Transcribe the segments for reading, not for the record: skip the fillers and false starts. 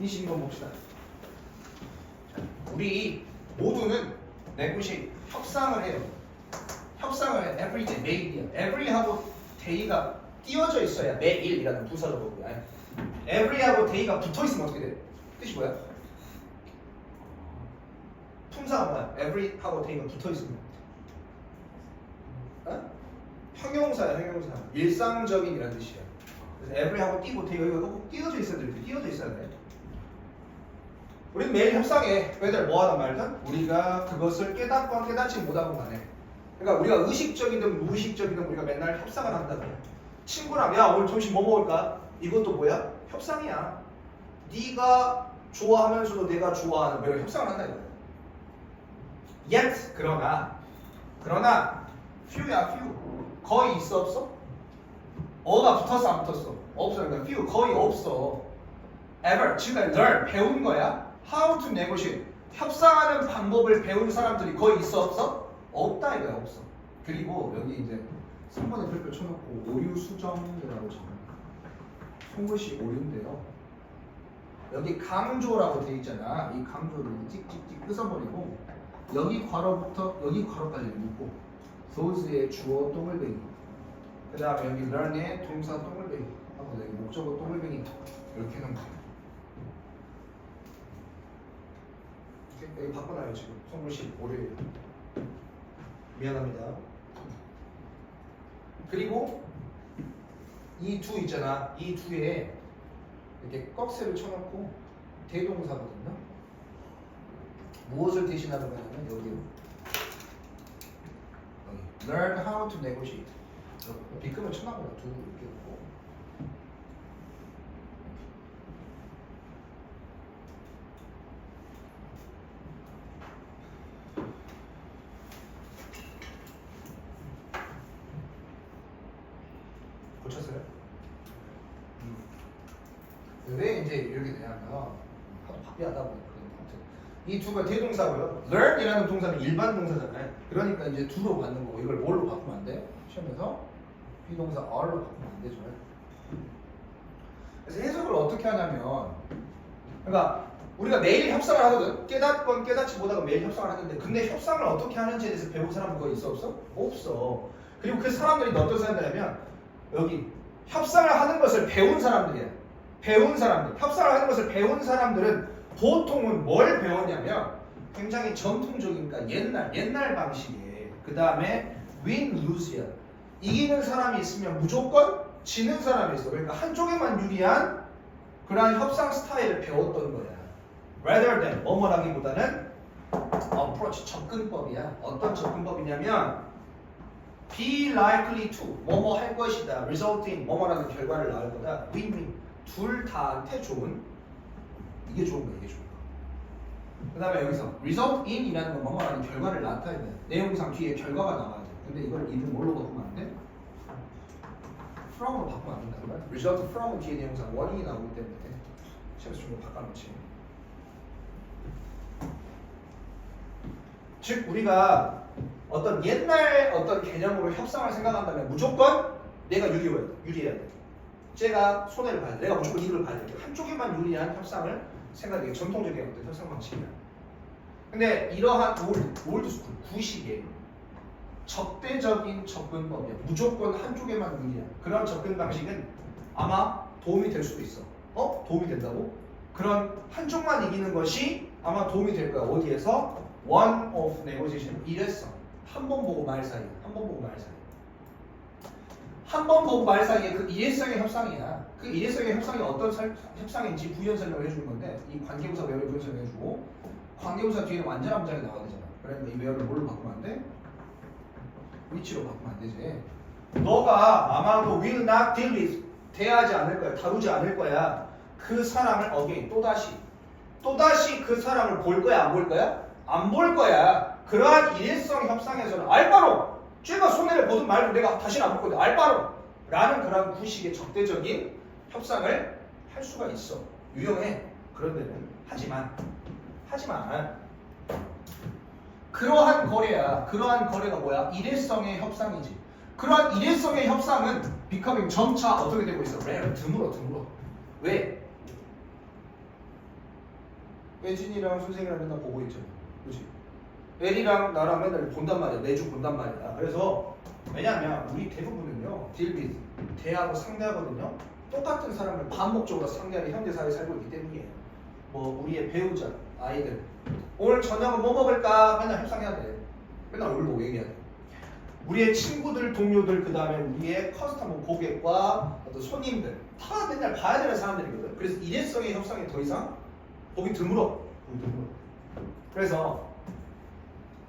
22번 봅시다. 우리 모두는 negotiate, 협상을 해요. 협상을 해. everyday, 매일이야. every하고 day가 띄어져 있어야 매일이라는 부사로 보고요. every하고 day가 붙어 있으면 어떻게 돼? 뜻이 뭐야? 품사가 뭐야? every하고 day가 붙어 있으면 형용사야, 형용사. 일상적인이라는 뜻이야. 그래서 every하고 띄고 day가 꼭 띄어져 있어야 돼. 이렇게 띄어져 있어야 돼. 우리는 매일 협상해. whether 뭐하든 말든 우리가 그것을 깨닫건 깨닫지 못하건 간에. 그러니까 우리가 의식적이든 무의식적이든 우리가 맨날 협상을 한다고. 친구랑 야 오늘 점심 뭐 먹을까? 이것도 뭐야? 협상이야. 네가 좋아하면서도 내가 좋아하는 매일 협상을 한다 이거야. Yet 그러나 few야 few. 거의 있어 없어? 어가 붙었어 안 붙었어? 없어. 그러니까 few 거의 없어. ever 지금까지 learn 배운 거야. How to negotiate 협상하는 방법을 배운 사람들이 거의 있어 없어? 없다 이거야. 없어. 그리고 여기 이제 3번에 별표 쳐놓고 오류 수정이라고 적어요. 송글씨 오류인데요. 여기 강조라고 돼 있잖아. 이 강조를 찍찍찍 끄서버리고 여기 괄호부터 여기 괄호까지 묶고 those의 주어 동글뱅이 그 다음에 여기 learn의 동사 동글뱅이 하고 여기 목적어 동글뱅이 이렇게 해놓은 거예요. 여기 바꿔놔요 지금. 송글씨 오류예요. 미안합니다. 그리고 이 두 있잖아. 이 두에 이렇게 꺽쇠를 쳐놓고 대동사거든요. 무엇을 대신하는 거냐면 여기 learn how to negotiate. 빗금을 쳐놔보라. 두 이렇게 놓고 고쳤어요? 왜 이제 이렇게 되냐면 하도 바삐하다 보니까 이 두가 대동사고요. learn이라는 동사는 일반 동사잖아요. 그러니까 이제 두로 받는 거고 이걸 뭘로 바꾸면 안 돼? 시험에서 비동사 are로 바꾸면 안 되죠. 그래서 해석을 어떻게 하냐면 그러니까 우리가 매일 협상을 하거든. 깨닫건 깨닫지 못하건 매일 협상을 하는데 근데 협상을 어떻게 하는지에 대해서 배운 사람은 거의 있어 없어? 없어. 그리고 그 사람들이 어떤 사람들이냐면 여기 협상을 하는 것을 배운 사람들이야. 배운 사람들. 협상을 하는 것을 배운 사람들은 보통은 뭘 배웠냐면 굉장히 전통적인 그러니까 옛날 방식이에요. 그 다음에 win lose야. 이기는 사람이 있으면 무조건 지는 사람이 있어. 그러니까 한쪽에만 유리한 그러한 협상 스타일을 배웠던 거야. rather than 뭐뭐라기보다는 approach 접근법이야. 어떤 접근법이냐면 be likely to 뭐뭐 할 것이다. result in 뭐뭐라는 결과를 낳을 거다. win-win 둘 다한테 좋은 이게 좋은 거야. 이게 좋은 거. 그 다음에 여기서 result in 이라는 건 뭐뭐라는 결과를 나타내야 돼. 내용상 뒤에 결과가 나와야 돼. 근데 이걸 이는 뭘로 바꾸면 안 돼? from으로 바꾸면 안 된다는 거야. result from 뒤에 내용상 원인이 나오기 때문에 시험에서 좀 더 바꿔놓지. 즉 우리가 어떤 옛날 어떤 개념으로 협상을 생각한다면 무조건 내가 유리해야 돼. 쟤가 손해를 봐야 돼. 내가 무조건 이득을 봐야 돼. 한쪽에만 유리한 협상을 생각해. 전통적인 어떤 협상 방식이야. 근데 이러한 올드스쿨 구식의 적대적인 접근법이야. 무조건 한쪽에만 유리한 그런 접근 방식은 아마 도움이 될 수도 있어. 도움이 된다고? 그런 한쪽만 이기는 것이 아마 도움이 될 거야. 어디에서? one of negotiation. 일회성. 한 번 보고 말 사이. 한 번 보고 말 사이. 한 번 보고 말 사이에 그 일회성의 협상이야. 그 일회성의 협상이 어떤 협상인지 부연 설명을 해주는 건데 이 관계부사 외어를 부연 설명해주고 관계부사 뒤에는 완전한 문장이 나와야 되잖아. 그러니까 이 외어를 뭘로 바꾸면 안 돼? 위치로 바꾸면 안 되지. 너가 아마도 will not deal with 대하지 않을 거야. 다루지 않을 거야. 그 사람을 again 또다시 그 사람을 볼 거야? 안 볼 거야? 안 볼 거야. 그러한 일회성 협상에서는 알바로 쟤가 손해를 보든 말든 내가 다시는 안 볼 거야. 알바로 라는 그런 구식의 적대적인 협상을 할 수가 있어. 유용해. 그런 데는 하지만 그러한 거래야. 그러한 거래가 뭐야? 일회성의 협상이지. 그러한 일회성의 협상은 becoming 점차 어떻게 되고 있어? rare, 드물어. 왜? 예진이랑 선생이랑 맨날 보고 있잖아. 그치? 엘이랑 나랑 맨날 본단 말이야. 매주 본단 말이야. 그래서 왜냐면 우리 대부분은요 딜빗 대하고 상대하거든요. 똑같은 사람을 반복적으로 상대하는 현대사회에 살고 있기 때문이에요. 뭐 우리의 배우자, 아이들 오늘 저녁은 뭐 먹을까 맨날 협상해야 돼. 맨날 얼굴 보고 얘기해야 돼. 우리의 친구들, 동료들, 그 다음에 우리의 커스터머 고객과 어떤 손님들 다 맨날 봐야 되는 사람들이거든. 그래서 일회성의 협상이 더 이상 보기 드물어. 그래서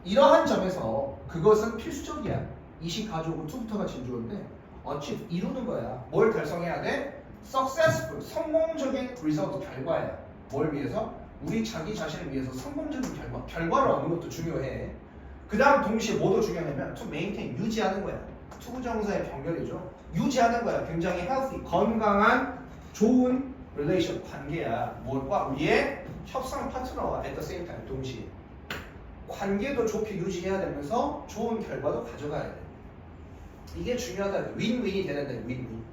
이러한 점에서 그것은 필수적이야. 이식 가져오고 투부터가 진주어인데 어찌 이루는 거야. 뭘 달성해야 돼? successful, 성공적인 result, 결과야. 뭘 위해서? 우리 자기 자신을 위해서 성공적인 결과를 얻는 것도 중요해. 그 다음 동시에 뭐도 중요하냐면 to maintain, 유지하는 거야. 투부정사의 병렬이죠. 유지하는 거야. 굉장히 healthy, 건강한, 좋은 relation, 관계야. 뭘과? 우리의 협상 파트너와 at the same time, 동시에. 관계도 좋게 유지해야 되면서 좋은 결과도 가져가야 돼. 이게 중요하다. 윈윈이 되는 데 윈윈.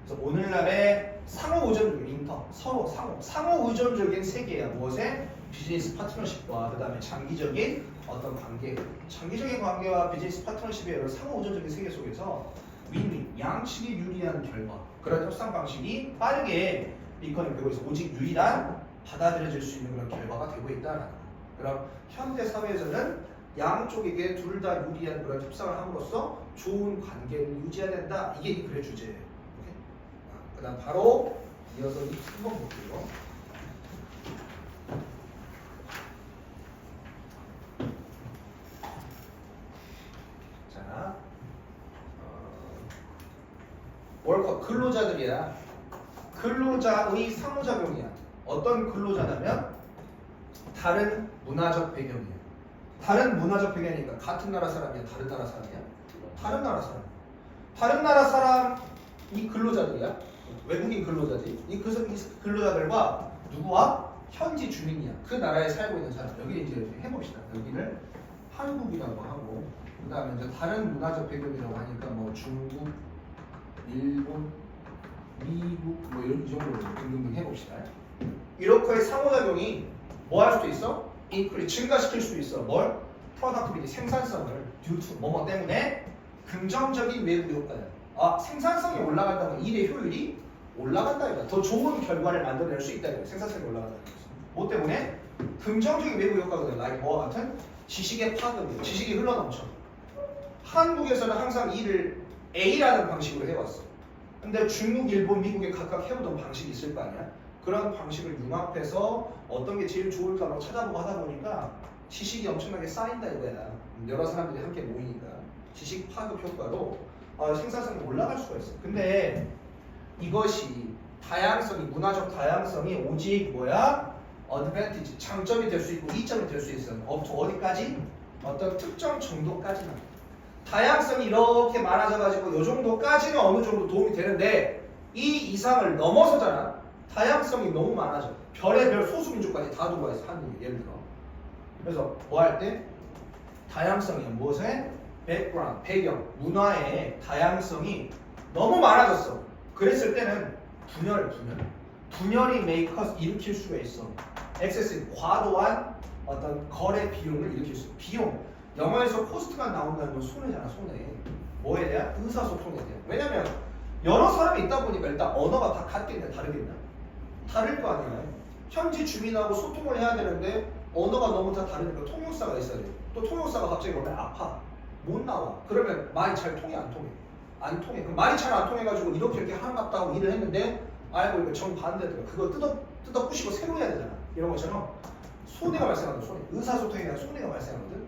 그래서 오늘날의 상호 의존적인 인터, 서로 상호 의존적인 세계야. 무엇에? 비즈니스 파트너십과 그 다음에 장기적인 어떤 관계, 장기적인 관계와 비즈니스 파트너십의 여러 상호 의존적인 세계 속에서 윈윈, 양측이 유리한 결과, 그런 협상 방식이 빠르게 리커닝 되고 있어. 오직 유일한 받아들여질 수 있는 그런 결과가 되고 있다라는 거. 그럼 현대 사회에서는 양쪽에게 둘 다 유리한 그런 협상을 함으로써 좋은 관계를 유지해야 된다. 이게 이 글의 주제예요. 그 다음 바로 이어서 이 3번 볼게요. 자, 월커 근로자들이야. 근로자의 상호작용이야. 어떤 근로자냐면 다른 문화적 배경이야. 다른 문화적 배경이니까 같은 나라 사람이야? 다른 나라 사람이야? 다른 나라 사람. 다른 나라 사람이 근로자들이야. 외국인 근로자지. 이 근로자들과 누구와? 현지 주민이야. 그 나라에 살고 있는 사람. 여기 이제 해봅시다. 여기를 한국이라고 하고, 그 다음에 이제 다른 문화적 배경이라고 하니까 뭐 중국, 일본, 미국 뭐 이런 이 정도로 등등등 해봅시다. 이렇게 상호작용이 뭐 할 수도 있어? 증가시킬 수도 있어. 뭘? 프로덕티비티, 생산성을 due to 뭐뭐 때문에 긍정적인 외부 효과야. 아, 생산성이 올라간다면 일의 효율이 올라간다 이거야. 더 좋은 결과를 만들어낼 수 있다 이거야. 생산성이 올라간다 이거야. 뭐 때문에? 긍정적인 외부 효과거든. like 뭐와 같은 지식의 파급이, 지식이 흘러넘쳐. 한국에서는 항상 일을 A라는 방식으로 해왔어. 근데 중국, 일본, 미국에 각각 해오던 방식이 있을 거 아니야? 그런 방식을 융합해서 어떤 게 제일 좋을까라고 찾아보고 하다 보니까 지식이 엄청나게 쌓인다 이거야. 여러 사람들이 함께 모이니까 지식 파급 효과로 생산성이 올라갈 수가 있어. 근데 이것이 다양성이, 문화적 다양성이 오직 뭐야? 어드밴티지, 장점이 될 수 있고 이점이 될 수 있어. 어디까지? 어떤 특정 정도까지만. 다양성이 이렇게 많아져가지고 이 정도까지는 어느 정도 도움이 되는데 이 이상을 넘어서잖아. 다양성이 너무 많아져. 별의별 소수민족까지 다 들어와 있어. 한국에 예를 들어. 그래서 뭐 할 때? 다양성이 무엇에? 백그라운드, 배경, 문화의 다양성이 너무 많아졌어. 그랬을 때는 분열이 메이커스 일으킬 수가 있어. 엑세스, 과도한 어떤 거래 비용을 일으킬 수 있어. 비용. 영어에서 코스트가 나온다는 건 손해잖아, 손해. 뭐에 대한? 의사소통에 대한. 왜냐면 여러 사람이 있다 보니까 일단 언어가 다 같겠냐, 다르겠냐? 다를 거 아니야. 현지 주민하고 소통을 해야 되는데 언어가 너무 다 다르니까 통역사가 있어야 돼. 또 통역사가 갑자기 보면 아파. 못 나와. 그러면 말이 잘 통해, 안 통해? 안 통해. 그럼 말이 잘 안 통해가지고 이렇게 하나같다 하고 일을 했는데 알고 보니까 정반대더라. 그거 뜯어 부시고 새로 해야 되잖아. 이런 것처럼 손해가 발생하거든. 손해. 의사소통에 대한 손해가 발생하거든.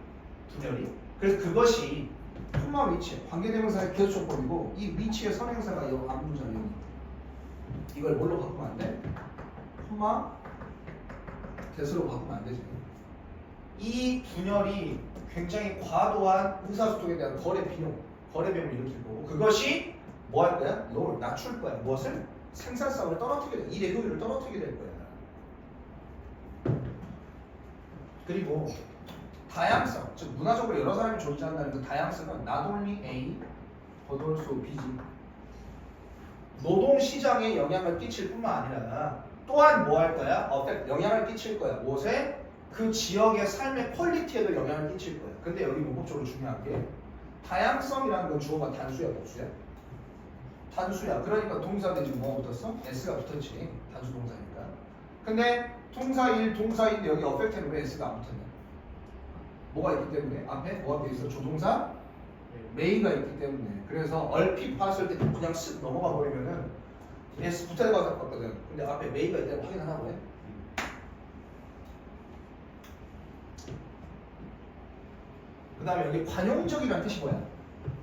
분열이. 그래서 그것이 콤마 위치, 관계대명사의 기호초법이고 이 위치의 선행사가 이 앞문장 여기. 이걸 뭘로 바꾸면 안 돼? 콤마 대수로 바꾸면 안 되지. 이 분열이 굉장히 과도한 의사소통에 대한 거래 비용을 일으킬 거고 그것이 뭐 할 거야? 너를 낮출 거야. 무엇을? 생산성을 떨어뜨리게 돼. 일의 효율을 떨어뜨리게 될 거야. 그리고 다양성, 즉 문화적으로 여러 사람이 존재한다는 그 다양성은 not only A, but also B지. 노동시장에 영향을 끼칠 뿐만 아니라 또한 뭐 할 거야? 영향을 끼칠 거야. 무엇에? 그 지역의 삶의 퀄리티에도 영향을 끼칠 거야. 근데 여기 문법적으로 중요한 게 다양성이라는 건 주어가 단수야, 복수야? 단수야. 그러니까 동사대 지금 뭐가 붙었어? S가 붙었지. 단수 동사니까. 근데 동사 1, 동사 2인데 여기 어펙트는 왜 S가 안 붙었냐? 뭐가 있기 때문에 앞에 뭐가 돼 있어? 조동사 메이가 있기 때문에. 그래서 얼핏 봤을 때 그냥 쓱 넘어가 버리면은 S 붙어야 될 것 같거든. 근데 앞에 메이가 있다고 확인 하나 해. 그 다음에 여기 관용적이라는 뜻이 뭐야?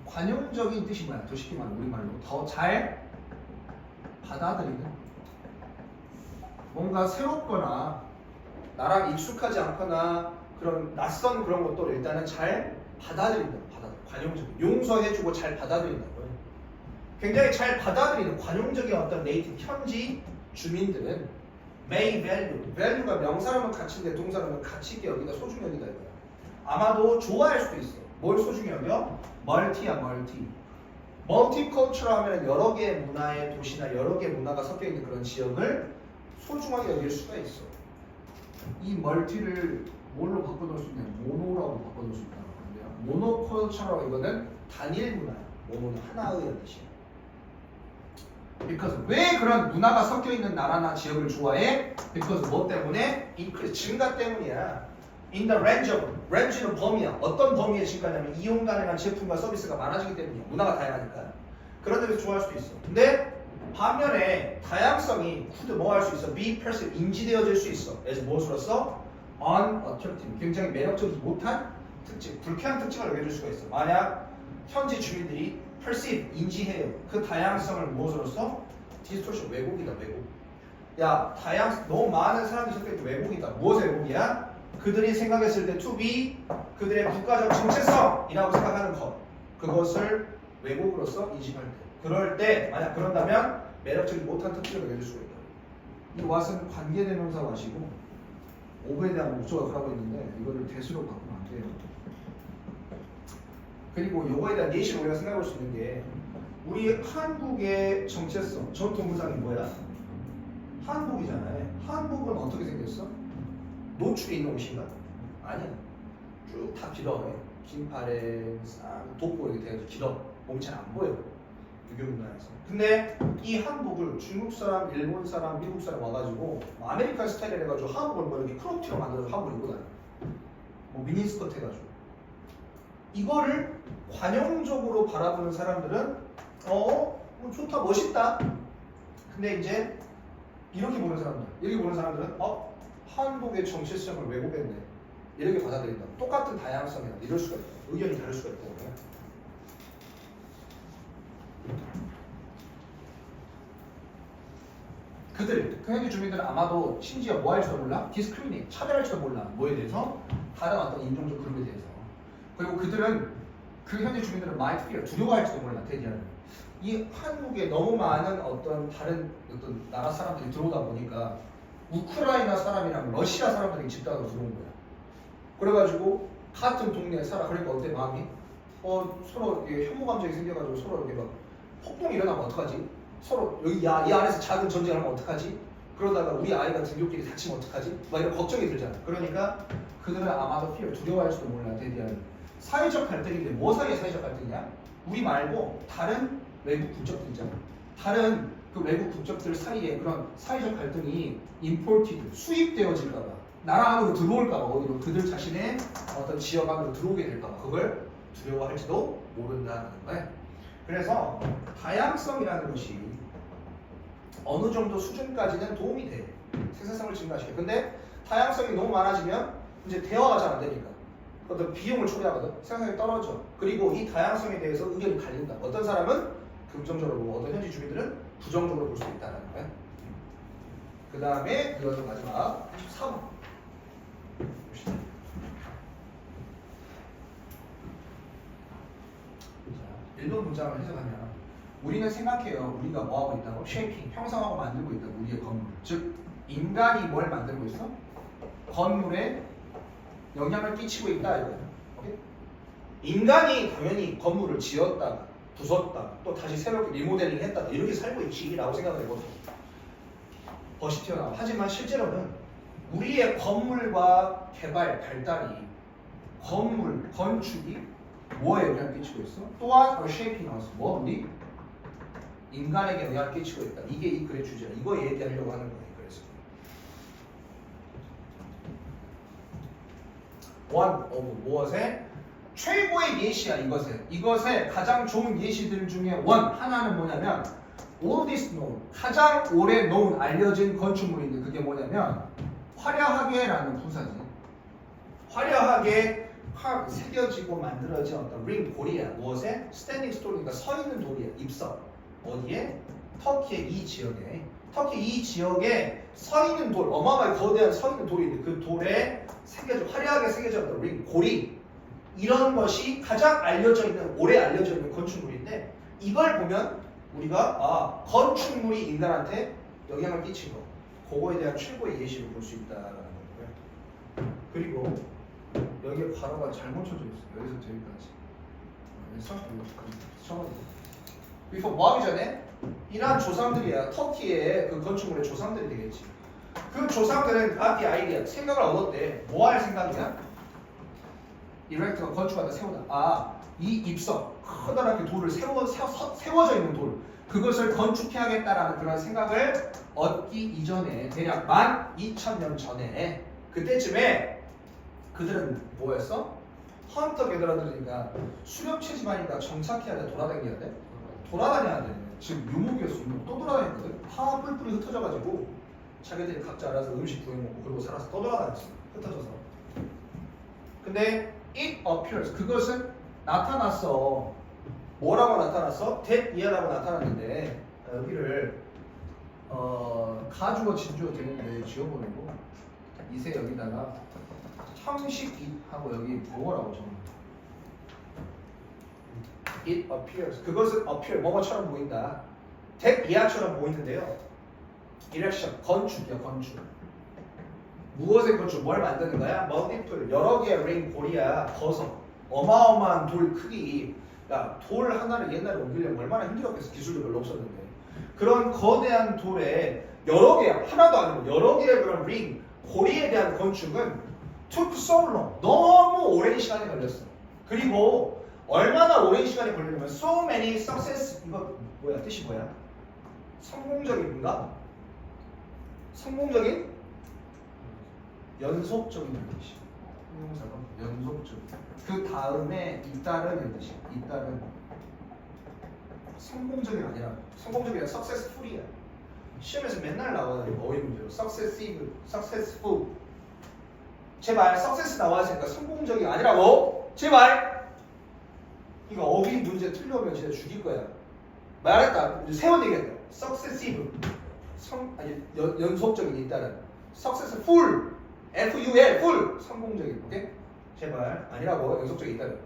관용적인 뜻이 뭐야? 더 쉽게 말하면 우리말로 더 잘 받아들이는, 뭔가 새롭거나 나랑 익숙하지 않거나 그런 낯선 그런 것들을 일단은 잘 받아들인다. 관용적인, 용서해주고 잘 받아들인다고요. 굉장히 잘 받아들이는 관용적인 어떤 네이티브 현지 주민들은 may value, value가 명사로는 가치인데 동사로는 가치 있게 여기다 소중히 여기다 이거야. 아마도 좋아할 수도 있어. 뭘 소중히 여겨? 멀티야, 멀티. 멀티컬처럴 하면 여러 개의 문화의 도시나 여러 개의 문화가 섞여 있는 그런 지역을 소중하게 여길 수가 있어. 이 멀티를 뭘로 바꿔놓을 수 있냐? 모노라고 바꿔놓을 수 있다는 건데요. 모노컬처럴 이거는 단일 문화야. 모노는 하나의 뜻이야. because 왜 그런 문화가 섞여 있는 나라나 지역을 좋아해? because 뭐 때문에? increase 증가 때문이야. in the range of, range는 범위야. 어떤 범위의 증가냐면 이용 가능한 제품과 서비스가 많아지기 때문이야. 문화가 다양하니까. 그런 데서 좋아할 수도 있어. 근데 반면에 다양성이 could 뭐 할 수 있어? be perceived, 인지되어질 수 있어. as 무엇으로서? unattractive, 굉장히 매력적이지 못한 특징, 불쾌한 특징을 여겨줄 수가 있어. 만약 현지 주민들이 perceive, 인지해요. 그 다양성을 무엇으로서? distortion, 왜곡이다, 왜곡. 야, 너무 많은 사람들이 섞여있는 왜곡이다. 무엇의 왜곡이야? 그들이 생각했을 때 to be, 그들의 국가적 정체성이라고 생각하는 것, 그것을 왜곡으로서 인식할 때, 그럴 때 만약 그런다면 매력적이지 못한 특징을 여겨줄 수가 있다. 이 what은 관계대명사 what이고 오브에 대한 목적을 하고 있는데 이거를 대수로 바꾸면 안 돼요. 그리고 요거에 대한 예시로 우리가 생각해 볼 수 있는 게 우리 한국의 정체성, 전통 문상이 뭐야? 한복이잖아요. 한복은 어떻게 생겼어? 노출이 있는 옷인가? 아니야. 쭉 다 길어. 긴 팔에 돋보 이렇게 돼가지고 길어. 몸이 잘 안 보여. 유교 문화에서. 근데 이 한복을 중국 사람, 일본 사람, 미국 사람 와가지고 아메리칸 스타일을 해가지고 한복을 뭐 이렇게 크롭티로 만들어서 한복을 입고 다녀. 뭐 미니스커트 해가지고. 이거를 관용적으로 바라보는 사람들은 뭐 좋다, 멋있다. 근데 이제 이렇게 보는 사람들, 이렇게 보는 사람들은 한복의 정체성을 왜곡했네. 이렇게 받아들인다. 똑같은 다양성이라 이럴 수가 있다. 의견이 다를 수가 있고. 그 현지 주민들은 아마도 심지어 뭐 할지도 몰라? 디스크리미네이트, 차별할지도 몰라. 뭐에 대해서? 다른 어떤 인종적 그룹에 대해서. 그리고 그들은 그 현지 주민들은 might fear, 두려워할지도 몰라. 대디하는. 이 한국에 너무 많은 어떤 다른 어떤 나라 사람들이 들어오다 보니까 우크라이나 사람이랑 러시아 사람들이 집단으로 들어온 거야. 그래가지고 같은 동네에 살아. 그러니까 어때 마음이? 서로 혐오 감정이 생겨가지고 서로 이렇게 막 폭동이 일어나면 어떡하지? 서로 여기 이 안에서 작은 전쟁을 하면 어떡하지? 그러다가 우리 아이가 등교끼리 다치면 어떡하지? 막 이런 걱정이 들잖아. 그러니까 그들은 아마도 두려워할지도 몰라. 대디하는 사회적 갈등인데 뭐 사이의 사회적 갈등이야? 우리 말고 다른 외국 국적들 있잖아. 다른 그 외국 국적들 사이에 그런 사회적 갈등이 imported, 수입되어질까봐, 나라 안으로 들어올까봐, 어디로 그들 자신의 어떤 지역 안으로 들어오게 될까봐 그걸 두려워할지도 모른다는 거야. 그래서 다양성이라는 것이 어느 정도 수준까지는 도움이 돼. 생산성을 증가시켜. 근데 다양성이 너무 많아지면 이제 대화가 잘 안 되니까 어떤 비용을 초래하거든. 생산성이 떨어져. 그리고 이 다양성에 대해서 의견이 갈린다. 어떤 사람은 긍정적으로 보고 어떤 현지 주민들은 부정적으로 볼 수 있다는 거야. 그 다음에 이거는 마지막 13번. 일본 문장을 해석하면 우리는 생각해요. 우리가 뭐하고 있다고? 쉐이핑, 형성하고 만들고 있다고. 우리의 건물. 즉 인간이 뭘 만들고 있어? 건물에 영향을 끼치고 있다 이거예요. 오케이? 인간이 당연히 건물을 지었다가 부쉈다가 또 다시 새롭게 리모델링 했다가 이렇게 살고 있지라고 생각을 해보세요. 벗이 튀어나와. 하지만 실제로는 우리의 건물과 개발, 발달이 건물, 건축이 뭐에 영향을 끼치고 있어? 또한 shaping us. 뭐? 우리 인간에게 영향을 끼치고 있다. 이게 이 글의 주제야. 이거 얘기하려고 하는 거예요. 그래서 one of 무엇에? 최고의 예시야. 이것의 가장 좋은 예시들 중에 하나는 뭐냐면 oldest known, 가장 오래 known, 알려진 건축물인데 그게 뭐냐면 화려하게라는 부사지. 화려하게 새겨지고 만들어진 어떤 링 돌이야. 무엇에? 스탠딩 스톤이니까 서 있는 돌이야. 입석. 어디에? 터키의 이 지역에. 터키 이 지역에 서 있는 돌, 어마어마하게 거대한 서 있는 돌이 있는데 그 돌에 화려하게 새겨져 있는 링, 고리. 이런 것이 가장 오래 알려져 있는 건축물인데 이걸 보면 우리가 건축물이 인간한테 영향을 끼친 거. 그거에 대한 최고의 예시를 볼 수 있다라는 거고요. 그리고 여기에 괄호가 잘못 쳐져 있어. 여기서 저기까지. 그래서 before 뭐 하기 전에 이러한 조상들이야. 터키의 그 건축물의 조상들이 되겠지. 그 조상들은 got the idea. 생각을 얻었대. 뭐 할 생각이야? 이렉트가 건축하다 세우다. 이 입석 커다랗게 돌을 세워져 있는 돌. 그것을 건축해야겠다라는 그런 생각을 얻기 이전에 대략 12,000년 전에 그때쯤에 그들은 뭐였어? 헌터 게더러들이니까 수렵체 집안이니까 정착해야 돼? 돌아다녀야 돼? 돌아다녀야 돼. 지금 유목이었어. 유목. 또 돌아다녔거든. 다 뿔뿔이 흩어져가지고 자기들이 각자 알아서 음식 구해먹고 그러고 살아서 또 돌아다녔어. 흩어져서. 근데 it appears. 그것은 나타났어. 뭐라고 나타났어? that year라고 나타났는데 여기를 가주어 진주어 되는데 지워버리고 이세 여기다가 형식이 하고 여기 뭐라고 적는 it appears. 그것은 appear 뭐뭐처럼 보인다. that year처럼 보이는데요. erection 건축이야. 건축. 무엇의 건축? 뭘 만드는 거야? multiple 여러 개의 ring 고리야. 버섯 어마어마한 돌 크기. 야, 돌 하나를 옛날에 옮기려면 얼마나 힘들었겠어. 기술도 별로 없었는데. 그런 거대한 돌에 여러 개, 하나도 아니고 여러 개의 그런 링, 고리에 대한 건축은 took so long. 너무 오랜 시간이 걸렸어. 그리고 얼마나 오랜 시간이 걸리냐면 so many success. 이거 뭐야? 뜻이 뭐야? 성공적인가? 성공적인? 연속적인 뜻이. 연속적. 그 다음에 잇따른 뜻이. 잇따른. 성공적이 아니라 성공적이 아니라 successful이야. 시험에서 맨날 나와요. 어휘 문제로. successive, successful. 제발 success 나와야니까 성공적이 아니라고. 제발. 이거 어휘 문제 틀려오면 진짜 죽일 거야. 말했다. 이제 세번 얘기했다. successive. 연속적인 잇따른. successful. FUL. full. 성공적인. 오케이? 제발 아니라고. 연속적인 잇따른.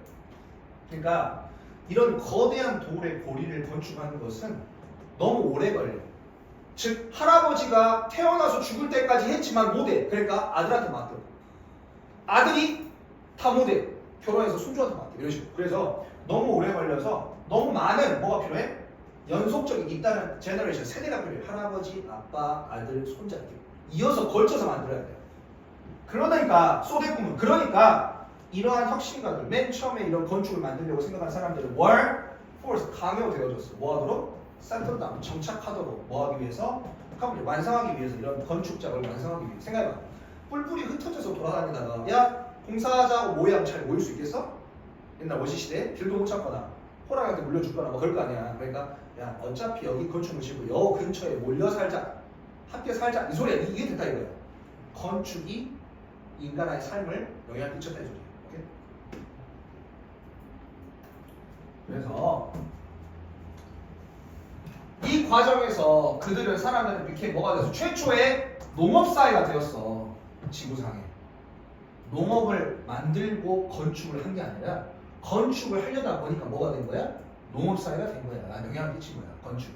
그러니까 이런 거대한 돌의 고리를 건축하는 것은 너무 오래 걸려. 즉 할아버지가 태어나서 죽을 때까지 했지만 못해. 그러니까 아들한테 맡겨. 아들이 다 못해. 결혼해서 손주한테 맡겨. 이런 식으로. 그래서 너무 오래 걸려서 너무 많은 뭐가 필요해? 연속적인 잇따른 제너레이션 세대가 필요해. 할아버지, 아빠, 아들, 손자 이어서 걸쳐서 만들어야 돼요. 그러니까 소대꿈은 그러니까 이러한 혁신가들 맨 처음에 이런 건축을 만들려고 생각한 사람들은 were forced 강요되어졌어. 뭐하도록? settle down 정착하도록 뭐하기 위해서? 완성하기 위해서 이런 건축작을 완성하기 위해서. 생각해봐. 뿔뿔이 흩어져서 돌아다니다가 야 공사하자고 모이하면 잘 모일 수 있겠어? 옛날 원시시대에 길도 못 찾거나 호랑이한테 물려죽거나 뭐 그럴 거 아니야. 그러니까 야 어차피 여기 건축물 짓고 여 근처에 몰려 살자 함께 살자 이 소리야. 이게 됐다 이거야. 건축이 인간의 삶을 영향을 끼쳤다 이 소리야. 그래서 이 과정에서 그들은 사람들은 이렇게 뭐가 돼서 최초의 농업사회가 되었어. 지구상에 농업을 만들고 건축을 한 게 아니라 건축을 하려다 보니까 뭐가 된 거야? 농업사회가 된 거야. 영향을 끼친 거야. 건축.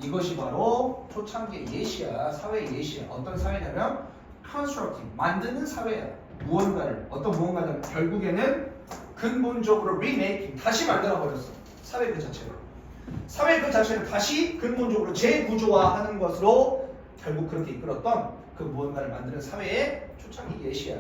이것이 바로 초창기의 예시야. 사회의 예시야. 어떤 사회냐면 constructing 만드는 사회야. 무언가를 어떤 무언가는 결국에는 근본적으로 리메이킹 다시 만들어버렸어. 사회 그 자체를. 사회 그 자체를 다시 근본적으로 재구조화하는 것으로 결국 그렇게 이끌었던 그 무언가를 만드는 사회의 초창기 예시야.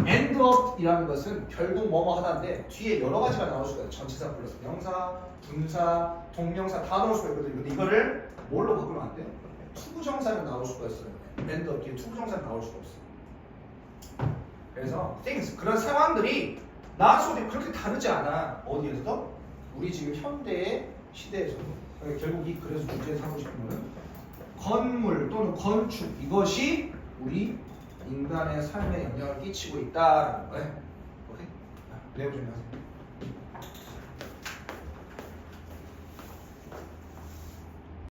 end up이라는 것은 결국 뭐뭐 하다인데 뒤에 여러 가지가 나올 수가 있어요. 전치사 플러스 명사, 분사, 동명사 다 나올 수가 있거든요. 근데 이거를 뭘로 바꾸면 안 돼요? 투부정사는 나올 수가 있어요. end up 뒤에 투부정사는 나올 수가 없어요. 그래서 things 그런 상황들이 나소리 그렇게 다르지 않아. 어디에서도? 우리 지금 현대의 시대에서도. 결국 이 글에서 문제 삼고 싶은 거는 건물 또는 건축 이것이 우리 인간의 삶에 영향을 끼치고 있다라는 거예요. 오케이? 내용 좀 하세요.